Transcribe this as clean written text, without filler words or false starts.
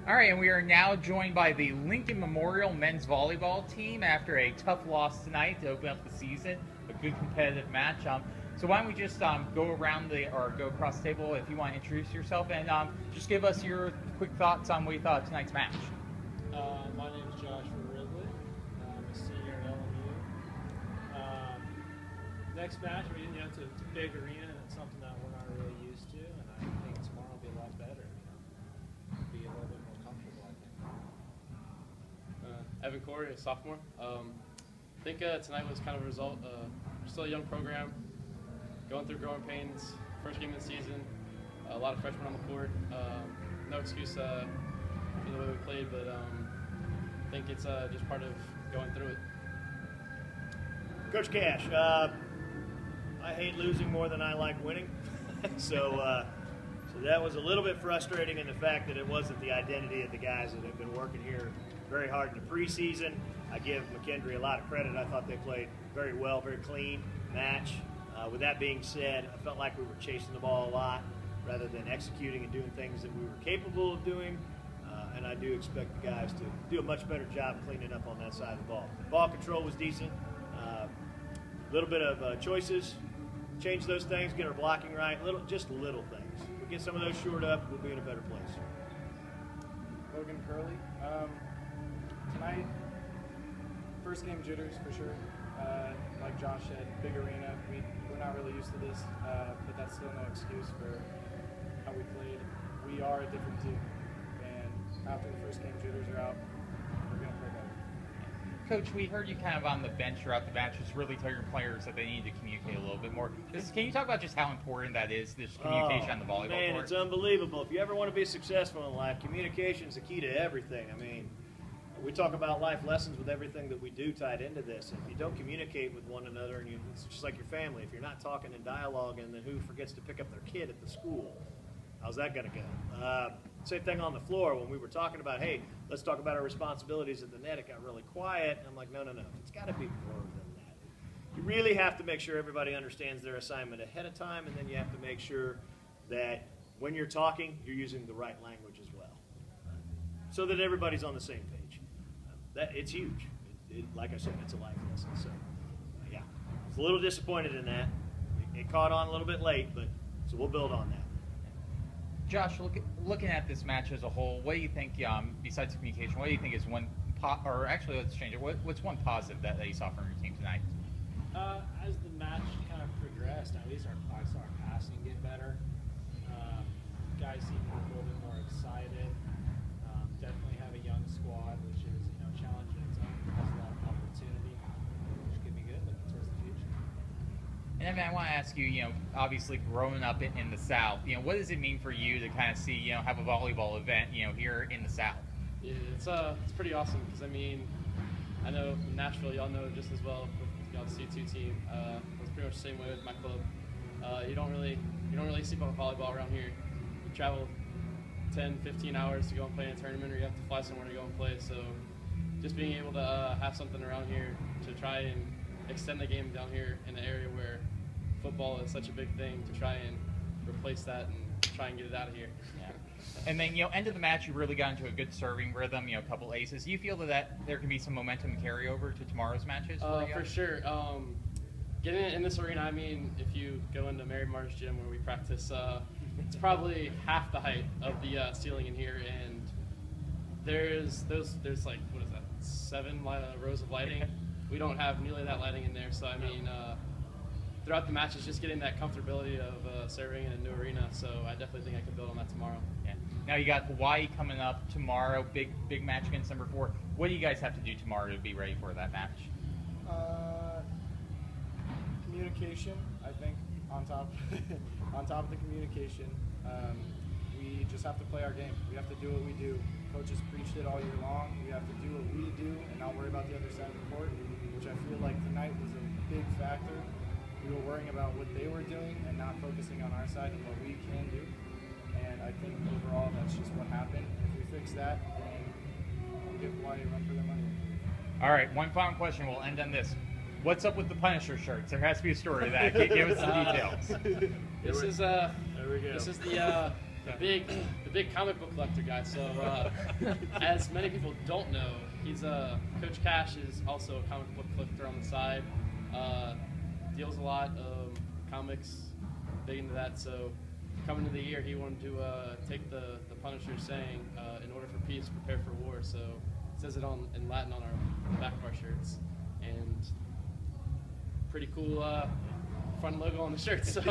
All right, and we are now joined by the Lincoln Memorial men's volleyball team after a tough loss tonight to open up the season. A good competitive match. So why don't we just go around go across the table if you want to introduce yourself and just give us your quick thoughts on what you thought of tonight's match. My name is Joshua Ridley. I'm a senior at LMU. Next match, it's a big arena and it's something that we're not really used to, and I think tomorrow will be a lot better. Be a little bit more comfortable, I think. Evan Corey, a sophomore. I think tonight was kind of a result. We're still a young program, going through growing pains. First game of the season, a lot of freshmen on the court. No excuse for the way we played, but I think it's just part of going through it. Coach Cash, I hate losing more than I like winning, so that was a little bit frustrating in the fact that it wasn't the identity of the guys that have been working here very hard in the preseason. I give McKendree a lot of credit. I thought they played very well, very clean match. With that being said, I felt like we were chasing the ball a lot rather than executing and doing things that we were capable of doing. And I do expect the guys to do a much better job cleaning up on that side of the ball. Ball control was decent. A little bit of choices. Change those things, get our blocking right. Just little things. If we get some of those shored up, we'll be in a better place. Logan Curley. Tonight, first game jitters for sure. Like Josh said, big arena. We're not really used to this, but that's still no excuse for how we played. We are a different team, and after the first game jitters are out, we're going to play better. Coach, we heard you kind of on the bench throughout the match, just really tell your players that they need to communicate a little bit more. Can you talk about just how important that is, this communication on the volleyball court? It's unbelievable. If you ever want to be successful in life, communication is the key to everything. I mean, we talk about life lessons with everything that we do tied into this. If you don't communicate with one another, and it's just like your family. If you're not talking and dialoguing, then who forgets to pick up their kid at the school? How's that going to go? Same thing on the floor when we were talking about, hey, let's talk about our responsibilities at the net. It got really quiet. I'm like, no. It's got to be more than that. You really have to make sure everybody understands their assignment ahead of time, and then you have to make sure that when you're talking, you're using the right language as well, so that everybody's on the same page. It's huge. Like I said, it's a life lesson. So, yeah, I was a little disappointed in that. It caught on a little bit late, so we'll build on that. Josh, looking at this match as a whole, what do you think, besides communication, what do you think is one, or actually let's change it, what's one positive that you saw from your team tonight? As the match kind of progressed, at least I saw our passing get better. Guys seem a little bit more excited. Definitely have a young squad, which is challenging its own. Has a lot of opportunity, which could be good looking towards the future. And I want to ask you, obviously growing up in the South, what does it mean for you to kind of see, have a volleyball event, here in the South? Yeah, it's pretty awesome because I know in Nashville, y'all know just as well with the C2 team. It's pretty much the same way with my club. You don't really see volleyball around here. You travel 10, 15 hours to go and play in a tournament, or you have to fly somewhere to go and play. So just being able to have something around here to try and extend the game down here in the area where football is such a big thing, to try and replace that and try and get it out of here. Yeah. And then, end of the match, you really got into a good serving rhythm, a couple aces. Do you feel that there can be some momentum carry over to tomorrow's matches? For sure. Getting in this arena, if you go into Mary Marsh Gym where we practice, it's probably half the height of the ceiling in here, and there's like, what is that, 7 rows of lighting. We don't have nearly that lighting in there, so throughout the match, it's just getting that comfortability of serving in a new arena. So I definitely think I can build on that tomorrow. Yeah. Now you got Hawaii coming up tomorrow, big match against number 4. What do you guys have to do tomorrow to be ready for that match? Communication, I think, on top of the communication. We just have to play our game. We have to do what we do. Coaches preached it all year long. We have to do what we do and not worry about the other side of the court, which I feel like tonight was a big factor. We were worrying about what they were doing and not focusing on our side and what we can do. And I think overall that's just what happened. If we fix that, then we'll give Hawaii a run for their money. All right, one final question. We'll end on this. What's up with the Punisher shirts? There has to be a story to that. Give us the details. This is There we go. This is the the big comic book collector guy. So as many people don't know, he's Coach Cash is also a comic book collector on the side. Deals a lot comics, big into that. So coming to the year, he wanted to take the Punisher saying, "In order for peace, prepare for war." So it says it in Latin on our back of our shirts, and pretty cool fun logo on the shirt. So.